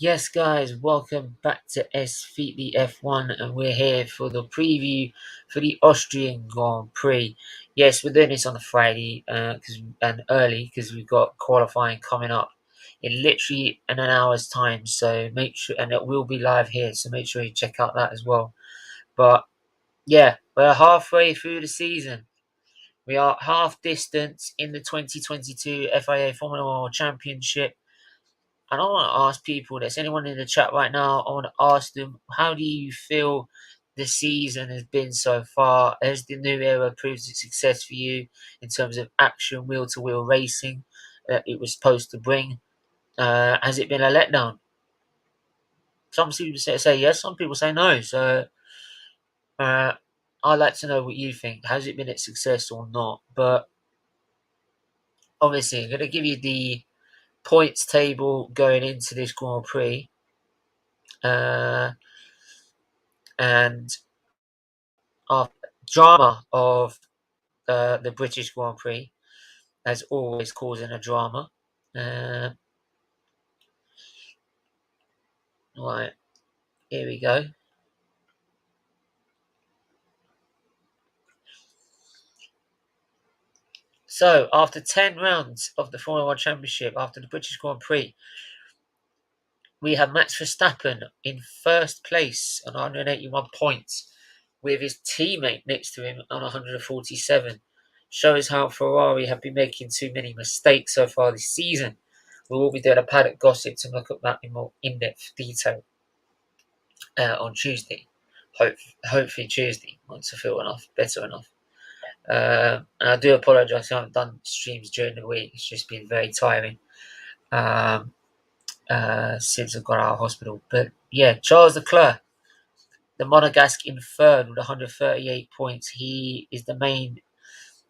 Yes, guys, welcome back to SFeatley F1, and we're here for the preview for the Austrian Grand Prix. Yes, we're doing this on a Friday and early because we've got qualifying coming up in literally in an hour's time. So make sure, and it will be live here. So make sure you check out that as well. But yeah, we're halfway through the season. We are half distance in the 2022 FIA Formula One Championship. And I want to ask people, there's anyone in the chat right now, I want to ask them, how do you feel the season has been so far? Has the new era proved a success for you in terms of action, wheel-to-wheel racing that it was supposed to bring? Has it been a letdown? Some people say yes, some people say no. So I'd like to know what you think. Has it been a success or not? But obviously, I'm going to give you the points table going into this Grand Prix. And our drama of the British Grand Prix, as always, causing a drama. Right, here we go. So, after 10 rounds of the Formula One Championship, after the British Grand Prix, we have Max Verstappen in first place on 181 points, with his teammate next to him on 147. Shows how Ferrari have been making too many mistakes so far this season. We will be doing a paddock gossip to look at that in more in-depth detail on Tuesday. Hopefully Tuesday, once I feel better enough. And I do apologise, I haven't done streams during the week. It's just been very tiring since I got out of hospital. But yeah, Charles Leclerc, the Monegasque in third with 138 points. He is the main.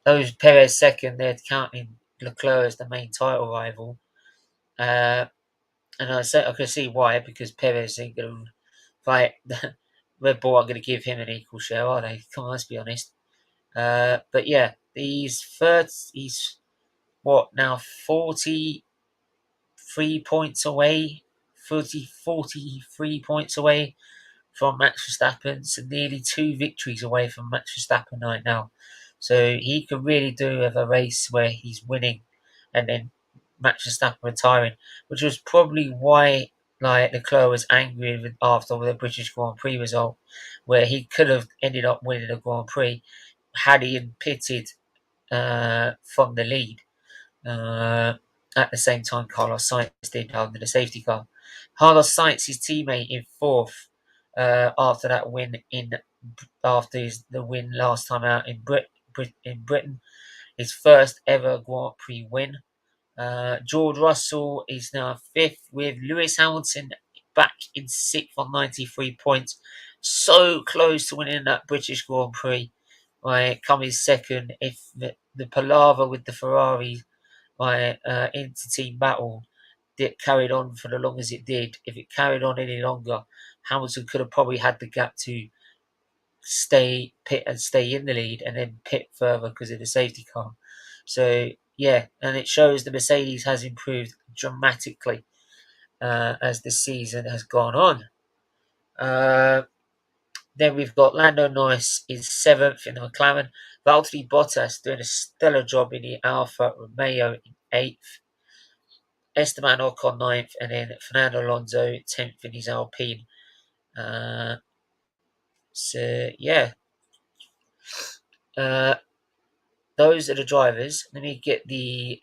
Those Perez second, they're counting Leclerc as the main title rival. And I can see why, because Perez ain't going to fight Red Bull. Aren't going to give him an equal share, are they? Come on, let's be honest. But yeah, he's what now, 43 points away, 43 points away from Max Verstappen, so nearly 2 victories away from Max Verstappen right now. So he could really do with a race where he's winning and then Max Verstappen retiring, which was probably why Leclerc was angry after the British Grand Prix result, where he could have ended up winning the Grand Prix had he pitted from the lead. At the same time, Carlos Sainz did under the safety car. Carlos Sainz, his teammate, in fourth after that win after the win last time out in Britain, his first ever Grand Prix win. George Russell is now fifth, with Lewis Hamilton back in sixth on 93 points. So close to winning that British Grand Prix. Coming second, if the palaver with the Ferrari inter-team battle that carried on for the long as it did, if it carried on any longer, Hamilton could have probably had the gap to stay in the lead and then pit further because of the safety car. So yeah, and it shows the Mercedes has improved dramatically as the season has gone on. Then we've got Lando Norris in seventh in the McLaren, Valtteri Bottas doing a stellar job in the Alfa Romeo in eighth, Esteban Ocon ninth, and then Fernando Alonso 10th in his Alpine. So yeah, those are the drivers. Let me get the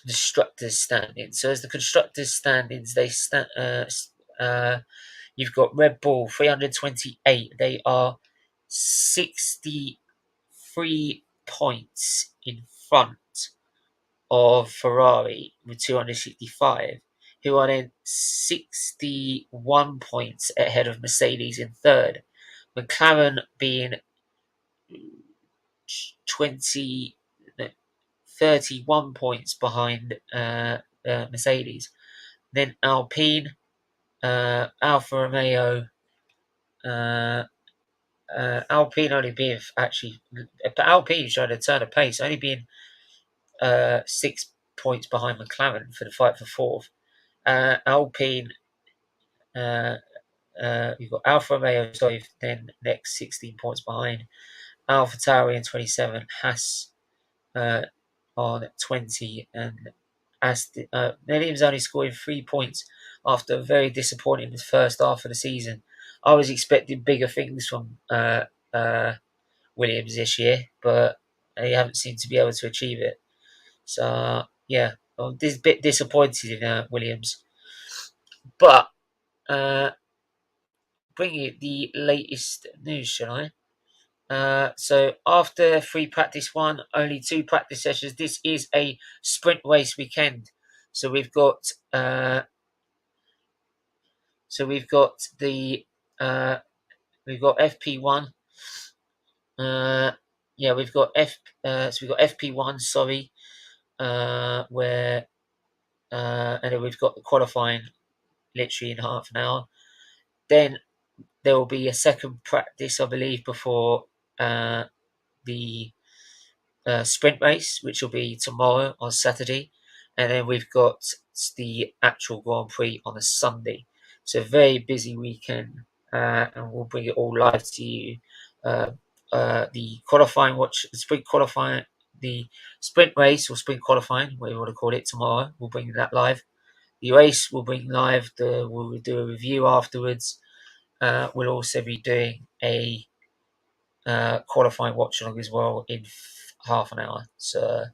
constructors standings. So as the constructors standings, you've got Red Bull 328. They are 63 points in front of Ferrari with 265, who are then 61 points ahead of Mercedes in third. McLaren being 31 points behind Mercedes. Then Alpine, Alfa Romeo, Alpine only being Alpine trying to turn a pace, only being 6 points behind McLaren for the fight for fourth. Alpine, we've got Alfa Romeo, then next 16 points behind. AlphaTauri in 27, Haas on 20, and Williams only scoring 3 points after a very disappointing first half of the season. I was expecting bigger things from Williams this year, but they haven't seemed to be able to achieve it. So yeah, I'm a bit disappointed in Williams. But bring you the latest news, shall I? So after free practice one, only 2 practice sessions. This is a sprint race weekend. So we've got we've got FP1. We've got FP1. Sorry, where and then we've got the qualifying literally in half an hour. Then there will be a second practice, I believe, before the sprint race, which will be tomorrow on Saturday, and then we've got the actual Grand Prix on a Sunday. So very busy weekend, and we'll bring it all live to you. The qualifying, the sprint race or sprint qualifying, whatever you want to call it, tomorrow. We'll bring that live. The race we'll bring live. We'll do a review afterwards. We'll also be doing a qualifying watchalong as well in half an hour. So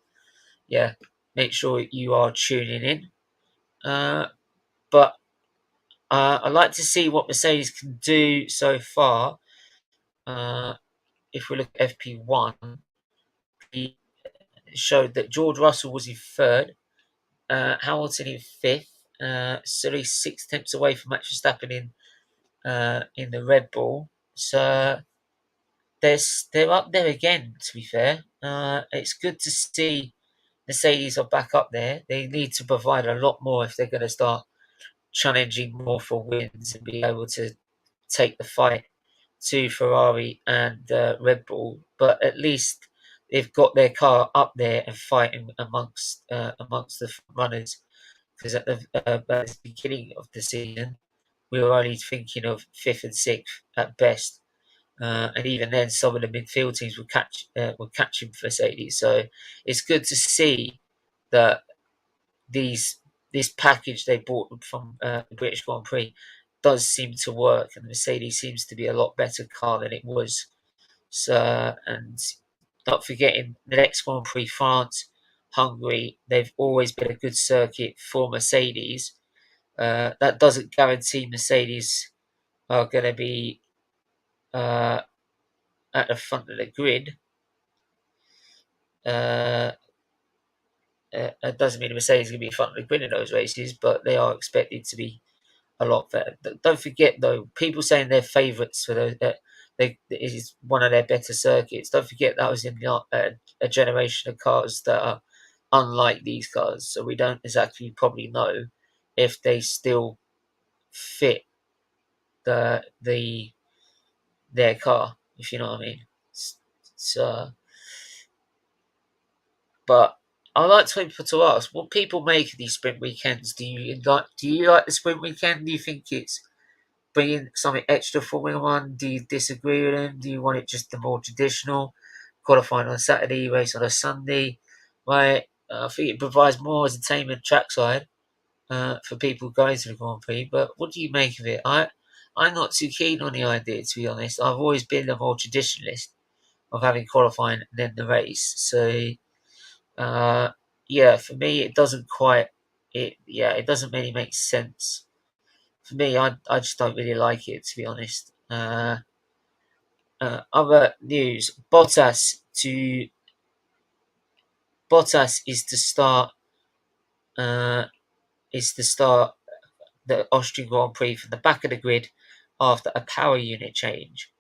yeah, make sure you are tuning in. But I'd like to see what Mercedes can do so far. If we look at FP1, it showed that George Russell was in third, Hamilton in fifth, so he's 6 tenths away from Max Verstappen in the Red Bull. So they're up there again. To be fair, it's good to see Mercedes are back up there. They need to provide a lot more if they're going to start challenging more for wins and be able to take the fight to Ferrari and Red Bull. But at least they've got their car up there and fighting amongst the runners. Because at the beginning of the season, we were only thinking of 5th and 6th at best. And even then, some of the midfield teams were catching Mercedes. So it's good to see that this package they bought from the British Grand Prix does seem to work, and the Mercedes seems to be a lot better car than it was. So, and not forgetting the next Grand Prix, France, Hungary, they've always been a good circuit for Mercedes. That doesn't guarantee Mercedes are going to be at the front of the grid. It doesn't mean Mercedes is going to be in front of the grid in those races, but they are expected to be a lot better. Don't forget, though, people saying they're favourites for those, it is one of their better circuits. Don't forget that was in a generation of cars that are unlike these cars, so we don't exactly probably know if they still fit their car, if you know what I mean. So, but I like to ask what people make of these sprint weekends. Do you like the sprint weekend? Do you think it's bringing something extra Formula One? Do you disagree with them? Do you want it just the more traditional qualifying on Saturday, race on a Sunday? Right, I think it provides more entertainment trackside for people going to the Grand Prix. But what do you make of it? I'm not too keen on the idea, to be honest. I've always been a more traditionalist of having qualifying and then the race. So yeah, for me it doesn't quite. It doesn't really make sense. For me, I just don't really like it, to be honest. Other news: Bottas is to start the Austrian Grand Prix from the back of the grid after a power unit change.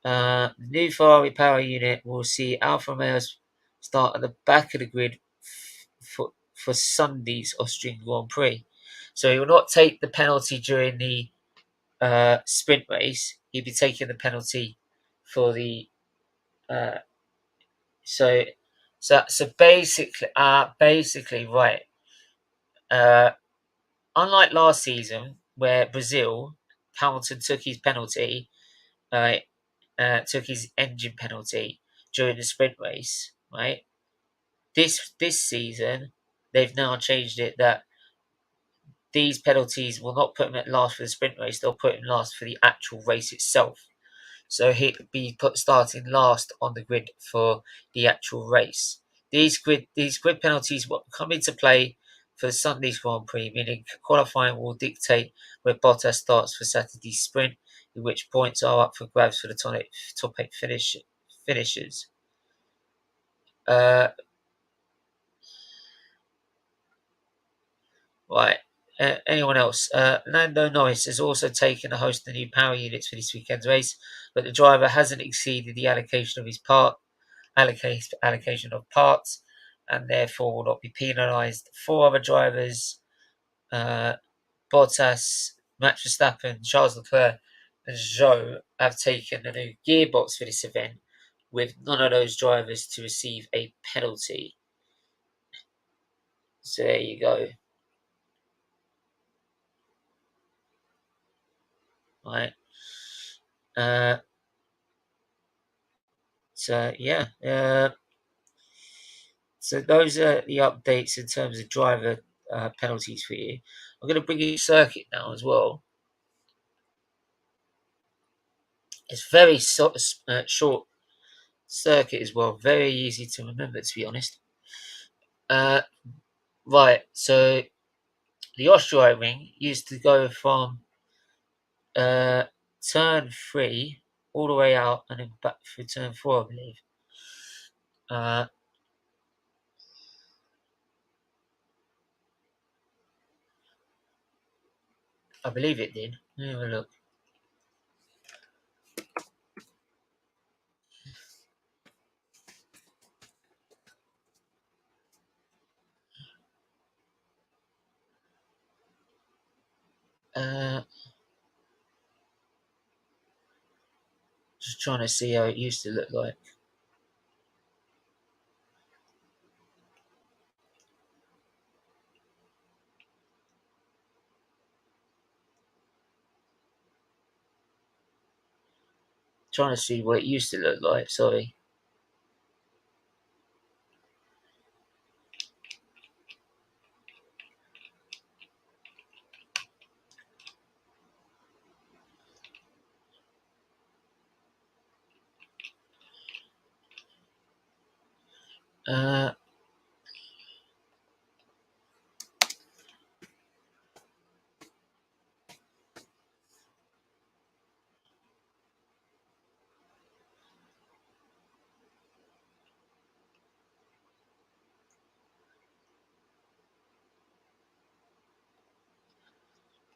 The new Ferrari power unit will see Alfa Romeo's start at the back of the grid for Sunday's Austrian Grand Prix. So he will not take the penalty during the sprint race. He'll be taking the penalty for the so basically right. unlike last season where Brazil, Hamilton took his penalty, took his engine penalty during the sprint race, right? This season, they've now changed it that these penalties will not put him at last for the sprint race; they'll put him last for the actual race itself. So he'd be starting last on the grid for the actual race. These grid penalties will come into play for Sunday's Grand Prix, meaning qualifying will dictate where Bottas starts for Saturday's sprint, in which points are up for grabs for the top eight finishers. Right. Anyone else? Lando Norris has also taken a host of the new power units for this weekend's race, but the driver hasn't exceeded the allocation of his allocation of parts, and therefore will not be penalised. 4 other drivers, Bottas, Max Verstappen, Charles Leclerc, and Zhou, have taken a new gearbox for this event, with none of those drivers to receive a penalty. So there you go. Right. So yeah. So those are the updates in terms of driver penalties for you. I'm going to bring you circuit now as well. It's very short circuit as well. Very easy to remember, to be honest. Right, so the Austria ring used to go from turn 3 all the way out and then back through turn 4, I believe. I believe it did. Let me have a look. Just trying to see how it used to look like. Trying to see what it used to look like, sorry.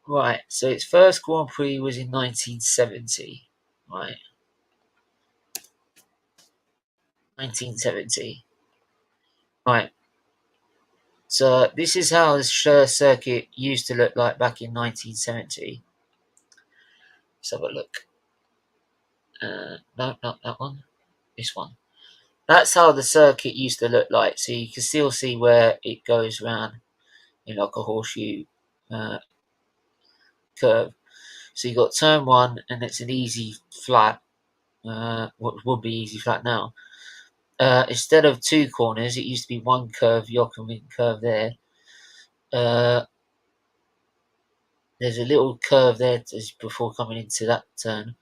Right, so its first Grand Prix was in 1970. Right. 1970. Right. So this is how the circuit used to look like back in 1970. Let's have a look. No, not that one. This one. That's how the circuit used to look like. So you can still see where it goes around in like a horseshoe curve. So you got turn 1, and it's an easy flat. What would be easy flat now. Instead of 2 corners, it used to be 1 curve, Joachim curve there. There's a little curve there before coming into that turn.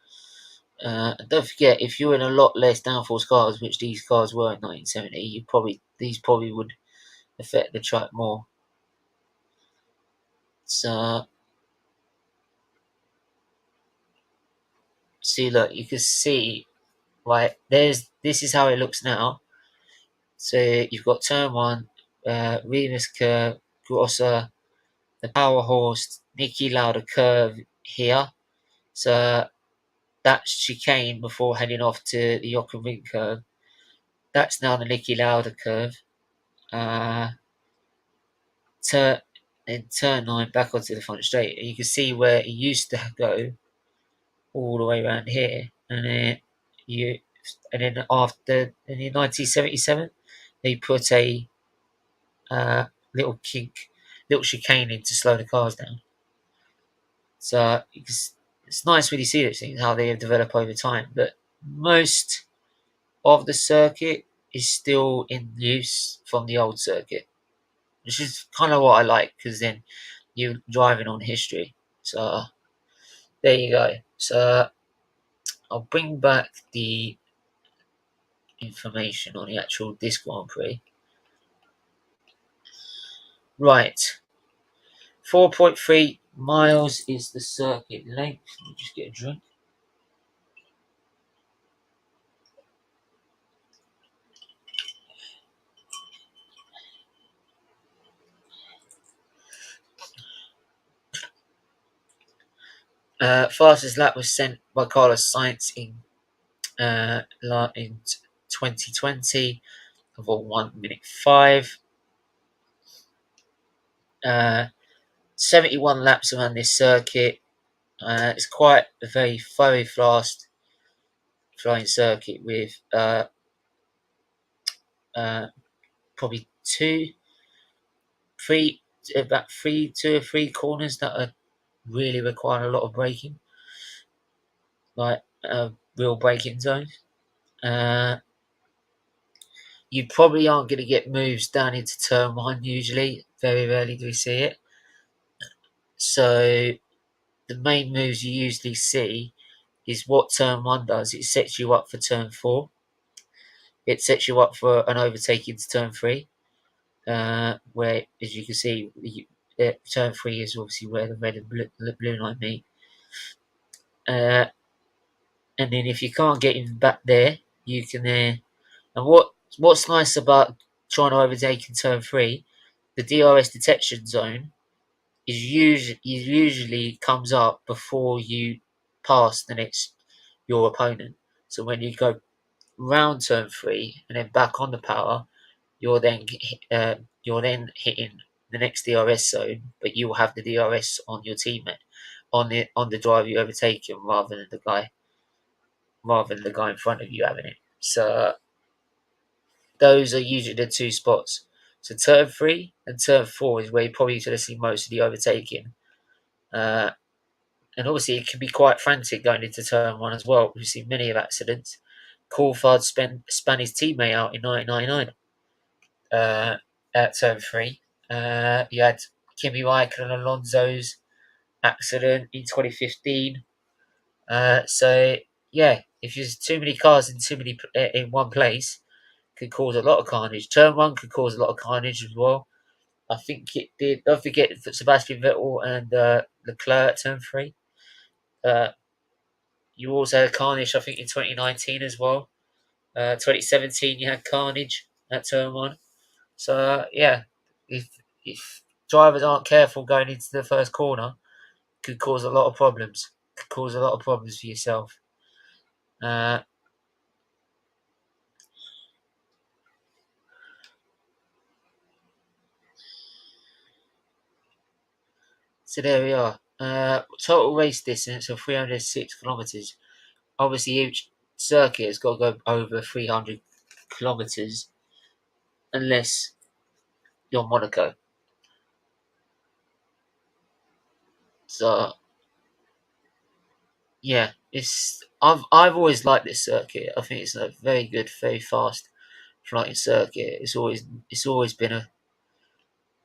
Don't forget, if you're in a lot less downforce cars, which these cars were in 1970, these probably would affect the track more. So, see, look, you can see, right, this is how it looks now. So you've got turn 1, Remus curve, Grosser, the power horse, Nicky Lauda curve here. So that's chicane before heading off to the Joachim curve. That's now the Nicky Lauda curve. Turn 9 back onto the front straight, and you can see where it used to go all the way around here, and then after in 1977 they put a little kink little chicaning to slow the cars down. So it's nice when you see those things, how they develop over time. But most of the circuit is still in use from the old circuit, which is kind of what I like, because then you're driving on history. So there you go. So I'll bring back the information on the actual disc Grand Prix. Right, 4.3 miles is the circuit length. Let me just get a drink. Fastest lap was sent by Carlos Sainz in 2020 of 1:05. 71 laps around this circuit. It's quite a very fast flying circuit with probably two or three corners that are really require a lot of braking, like real braking zones. You probably aren't going to get moves down into turn one usually. Very rarely do we see it. So the main moves you usually see is what turn one does. It sets you up for turn four. It sets you up for an overtake into turn three, where, as you can see, turn three is obviously where the red and blue line meet. And then if you can't get him back there, you can. And what's nice about trying to overtake in turn three, the DRS detection zone usually comes up before you pass your opponent. So when you go round turn three and then back on the power, you're then hitting the next DRS zone, but you will have the DRS on your teammate, on the driver you overtaken, rather than the guy in front of you having it. So those are usually the two spots. So turn three and turn four is where you're probably going to see most of the overtaking. And obviously it can be quite frantic going into turn one as well. We've seen many of accidents. Coulthard spun his teammate out in 1999 at turn three. You had Kimi Raikkonen and Alonso's accident in 2015. So yeah, if there's too many cars in one place, could cause a lot of carnage. Turn one could cause a lot of carnage as well. I think it did. Don't forget that Sebastian Vettel and Leclerc at turn three. You also had carnage, I think, in 2019 as well. 2017, you had carnage at turn one. So yeah, if drivers aren't careful going into the first corner, could cause a lot of problems. Could cause a lot of problems for yourself. So there we are. Total race distance of 306 kilometres. Obviously, each circuit has got to go over 300 kilometres, unless you're Monaco. So yeah, I've always liked this circuit. I think it's a very good, very fast flying circuit. It's always been a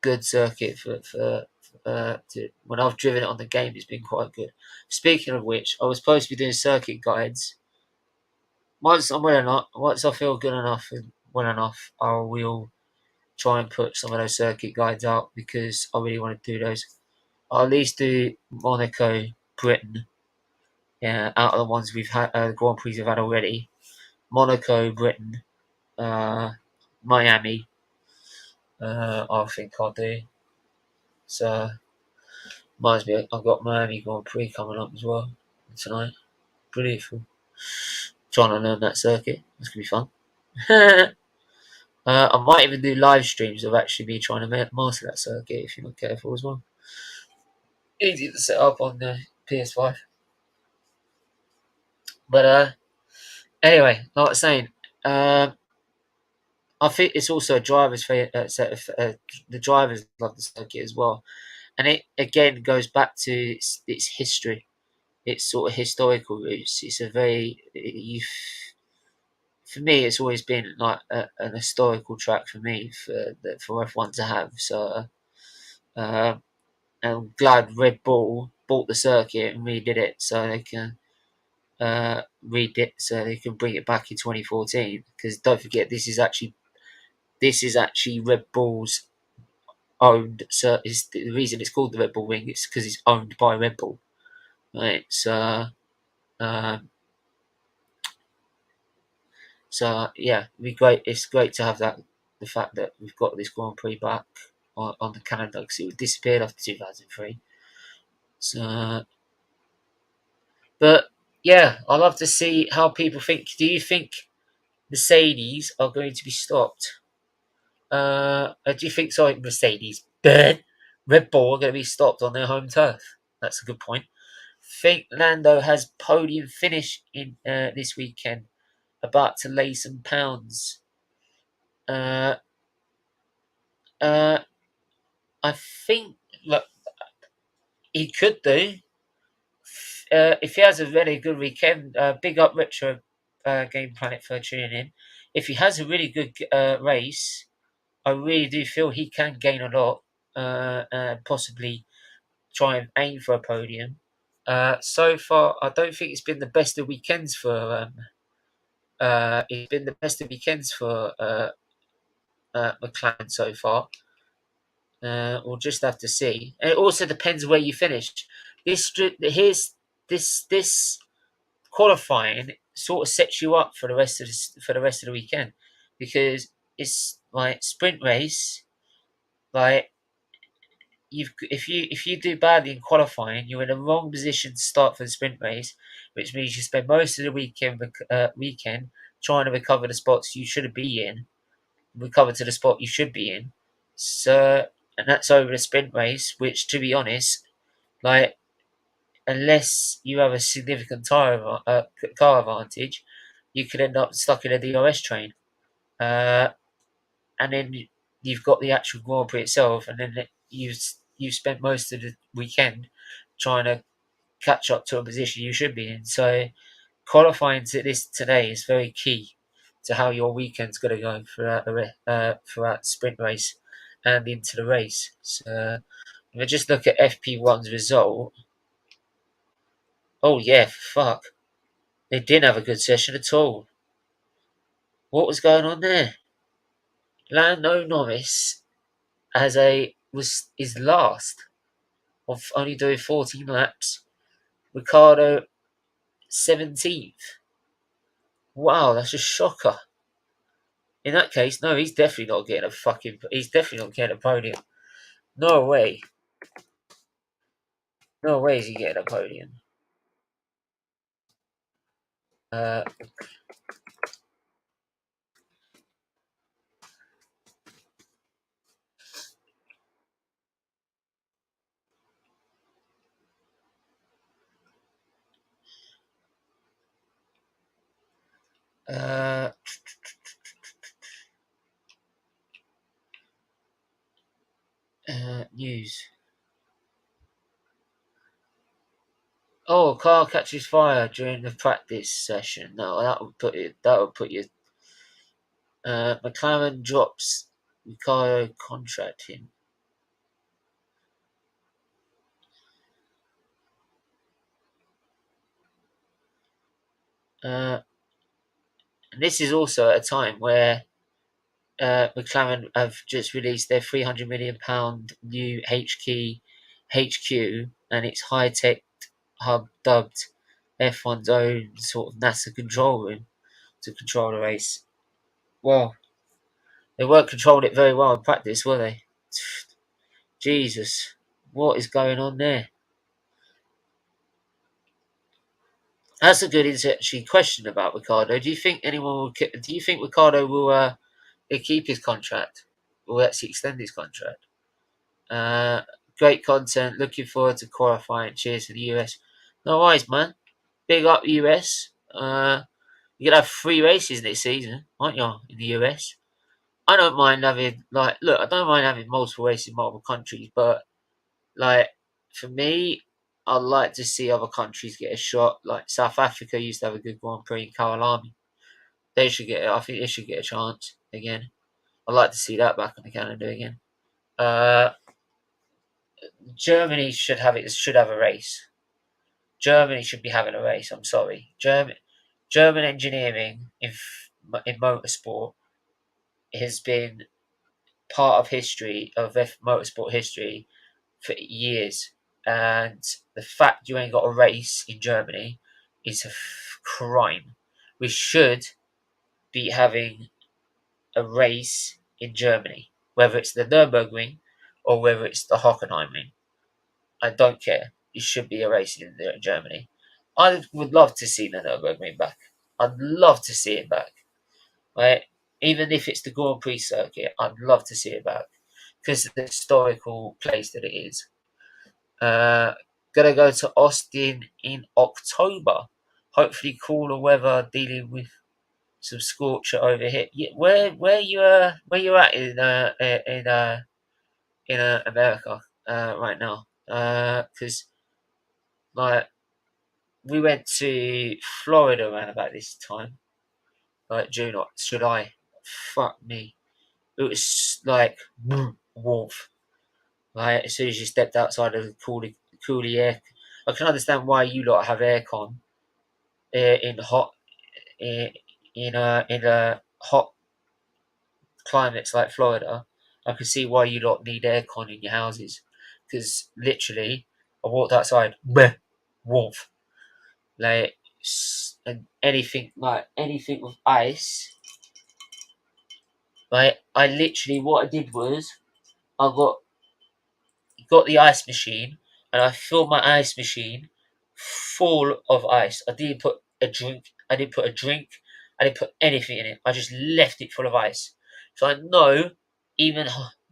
good circuit when I've driven it on the game. It's been quite good. Speaking of which, I was supposed to be doing circuit guides. Once I feel good enough and well enough, I will try and put some of those circuit guides out, because I really want to do those. I'll at least do Monaco, Britain. Yeah, out of the ones we've had, Grand Prix we've had already. Monaco, Britain, Miami. I think I'll do. So reminds me, I've got Miami Grand Prix coming up as well tonight. Beautiful. Trying to learn that circuit. It's gonna be fun. I might even do live streams of actually me trying to master that circuit if you're not careful as well. Easy to set up on the PS5. But anyway, like I was saying, I think it's also a driver's set of the drivers love the circuit as well, and it again goes back to its history, its sort of historical roots. It's a very for me, it's always been like an historical track for me for F1 to have. So I'm glad Red Bull bought the circuit and redid it so they can bring it back in 2014. Because don't forget, this is actually Red Bull's owned. So is the reason it's called the Red Bull Ring. It's because it's owned by Red Bull, right? Um, so yeah, it'd be great. It's great to have that. The fact that we've got this Grand Prix back on the calendar because it disappeared after 2003. So, but yeah, I love to see how people think. Do you think Mercedes are going to be stopped? Do you think Mercedes, Red Bull are going to be stopped on their home turf? That's a good point. Think Lando has podium finish in this weekend, about to lay some pounds. Uh, uh, I think look, he could do. If he has a really good weekend, big up Retro Game Planet for tuning in. If he has a really good race, I really do feel he can gain a lot and possibly try and aim for a podium. So far, I don't think it's been the best of weekends for. It's been the best of weekends for McLaren so far. We'll just have to see. And it also depends where you finish. This qualifying sort of sets you up for the rest of the weekend because it's like sprint race. Like if you do badly in qualifying, you're in the wrong position to start for the sprint race, which means you spend most of the weekend trying to recover the spots you should be in, recover to the spot you should be in. So, and that's over the sprint race, which, to be honest, like unless you have a significant car advantage, you could end up stuck in a DRS train. Uh, and then you've got the actual Grand Prix itself, and then you've spent most of the weekend trying to catch up to a position you should be in. So qualifying to this today is very key to how your weekend's going to go throughout the sprint race and into the race. So if I just look at FP1's result, oh yeah, fuck, they didn't have a good session at all. What was going on there? Lando Norris is last of only doing 14 laps. Ricardo 17th. Wow, that's a shocker. In that case, no, he's definitely not getting a fucking. He's definitely not getting a podium. No way. No way is he getting a podium. Uh, uh, news. Oh, a car catches fire during the practice session. No, that would put it. That would put you. McLaren drops Ricardo contract in. And this is also at a time where McLaren have just released their £300 million new HQ, and its high tech hub dubbed F1's own sort of NASA control room to control the race. Well, they weren't controlling it very well in practice, were they? Jesus, what is going on there? That's a good actually question about Ricardo. Do you think Do you think Ricardo will keep his contract, or actually extend his contract? Uh, Great content. Looking forward to qualifying. Cheers for the US. No worries, man. Big up US. You're gonna have 3 races this season, aren't you, in the US? I don't mind having I don't mind having multiple races in multiple countries, but like for me, I'd like to see other countries get a shot. Like South Africa used to have a good Grand Prix in Caue. They should get. I think they should get a chance again. I'd like to see that back on the calendar again. Uh, Germany should have it. Should have a race. Germany should be having a race. I'm sorry, German engineering in motorsport has been part of history of motorsport history for years, and the fact you ain't got a race in Germany is a crime. We should be having a race in Germany, whether it's the Nürburgring or whether it's the Hockenheimring. I don't care. It should be a race in Germany. I would love to see the Nürburgring back. I'd love to see it back. Right? Even if it's the Grand Prix circuit, I'd love to see it back because of the historical place that it is. Gonna go to Austin in October. Hopefully, cooler weather, dealing with some scorcher over here. Yeah, where you at in America right now? Because like we went to Florida around about this time, like June or July. Fuck me, it was like warmth. Right, as soon as you stepped outside of the coolie air, I can understand why you lot have aircon in hot in hot climates like Florida. I can see why you lot need aircon in your houses, because literally, I walked outside, bleh, warmth, like and anything with ice. Like I literally, what I did was I got the ice machine and I filled my ice machine full of ice. I didn't put a drink. I didn't put a drink. I didn't put anything in it. I just left it full of ice. So I know even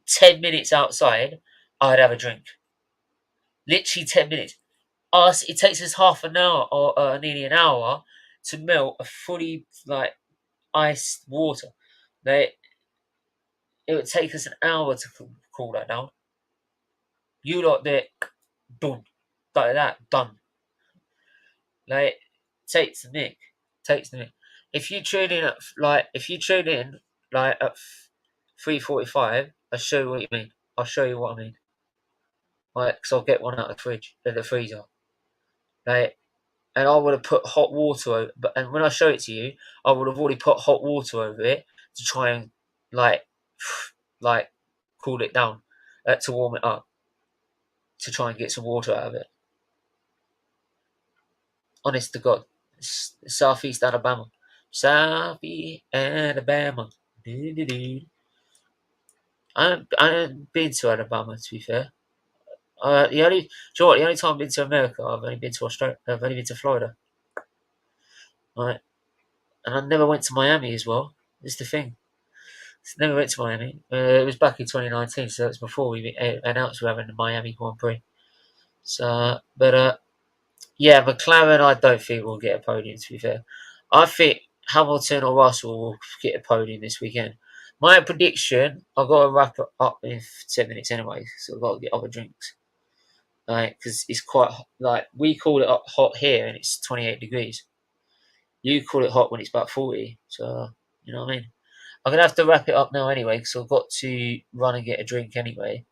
10 minutes outside, I'd have a drink. Literally 10 minutes. It takes us half an hour or nearly an hour to melt a fully iced water. Like, it would take us an hour to cool that down. You lot do it, done. Like that, done. Like, takes the mick. Takes the mick. If you tune in at 3:45, I'll show you what you mean. I'll show you what I mean. Like, because I'll get one out of the freezer. Like, and I would have put hot water over, and when I show it to you, I would have already put hot water over it to try and like, like, cool it down, to warm it up, to try and get some water out of it. Honest to God, Southeast Alabama. Southeast Alabama. I haven't been to Alabama, to be fair. The only time I've been to America, I've only been to Australia. I've only been to Florida. Right, and I never went to Miami as well. That's the thing. Never went to Miami. It was back in 2019, so it's before we announced we're having the Miami Grand Prix. So, but yeah, McLaren, I don't think will get a podium, to be fair. I think Hamilton or Russell will get a podium this weekend. My prediction, I've got to wrap it up in 10 minutes anyway, so I've got to get other drinks. Because it's quite, we call it hot here and it's 28 degrees. You call it hot when it's about 40, so, you know what I mean? I'm going to have to wrap it up now anyway, because I've got to run and get a drink anyway.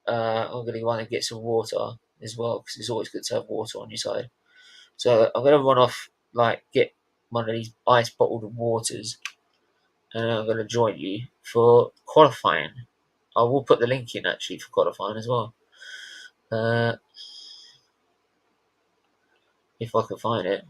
I'm going to run and get some water as well, because it's always good to have water on your side. So I'm going to run off, get one of these ice bottled waters, and I'm going to join you for qualifying. I will put the link in, actually, for qualifying as well. If I can find it.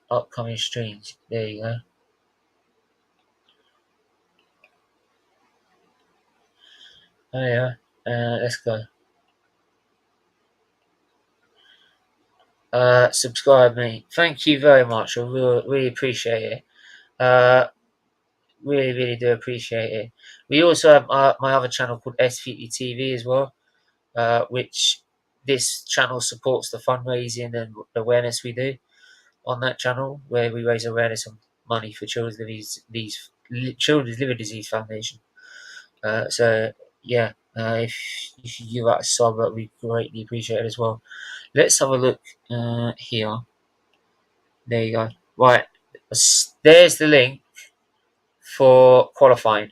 Upcoming streams. There you go. Oh yeah. Let's go. Subscribe me. Thank you very much. I really appreciate it. Really do appreciate it. We also have my other channel called SFeatleyTV as well. which this channel supports the fundraising and awareness we do on that channel, where we raise awareness and money for Children's Liver Disease Foundation. So yeah, if you give that a sub, that would be greatly appreciated as well. Let's have a look here. There you go. Right, there's the link for qualifying.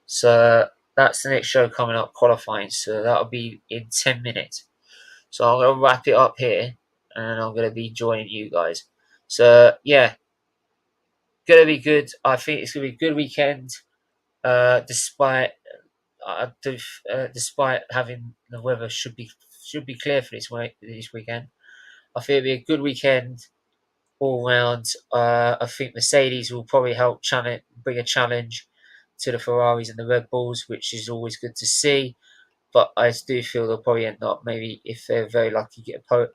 So that's the next show coming up, qualifying. So that'll be in 10 minutes. So I'm going to wrap it up here, and I'm going to be joining you guys. So yeah, going to be good. I think it's going to be a good weekend, despite despite having the weather should be clear for this weekend. I think it'll be a good weekend all round. I think Mercedes will probably help bring a challenge to the Ferraris and the Red Bulls, which is always good to see. But I do feel they'll probably end up, maybe if they're very lucky, get a pole.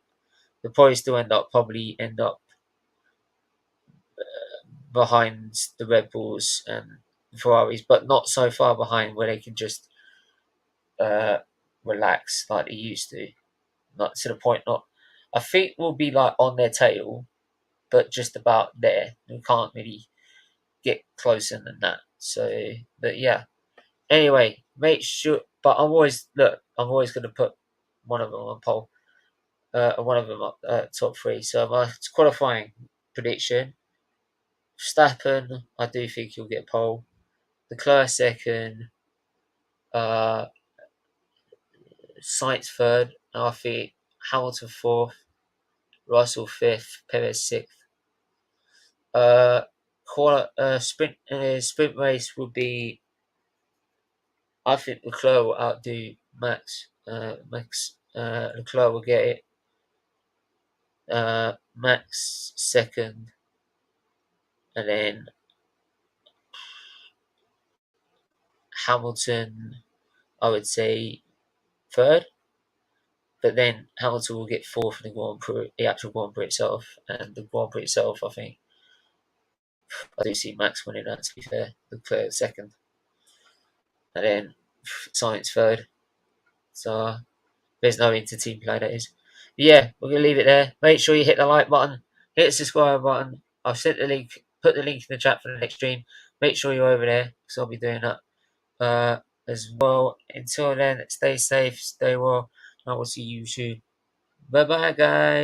They'll probably still probably end up behind the Red Bulls and Ferraris, but not so far behind where they can just relax like they used to. Not to the point. Not, I think we'll be like on their tail, but just about there. We can't really get closer than that. So, but yeah. Anyway, make sure. But I'm always going to put one of them on pole. One of them up top three. So my qualifying prediction: Verstappen, I do think he'll get pole. Leclerc second. Sainz third. And I think Hamilton fourth. Russell fifth. Perez sixth. Sprint race will be. I think Leclerc will outdo Max. Leclerc will get it. Max second, and then Hamilton, I would say third. But then Hamilton will get fourth in the actual Grand Prix itself, and the Grand Prix itself, I think I do see Max winning that. To be fair, Leclerc second, and then Sainz third. So there's no inter-team play, that is. But yeah, we're going to leave it there. Make sure you hit the like button, hit the subscribe button. I've sent the link, put the link in the chat for the next stream. Make sure you're over there, because I'll be doing that as well. Until then, stay safe, stay well, and I will see you soon. Bye-bye, guys.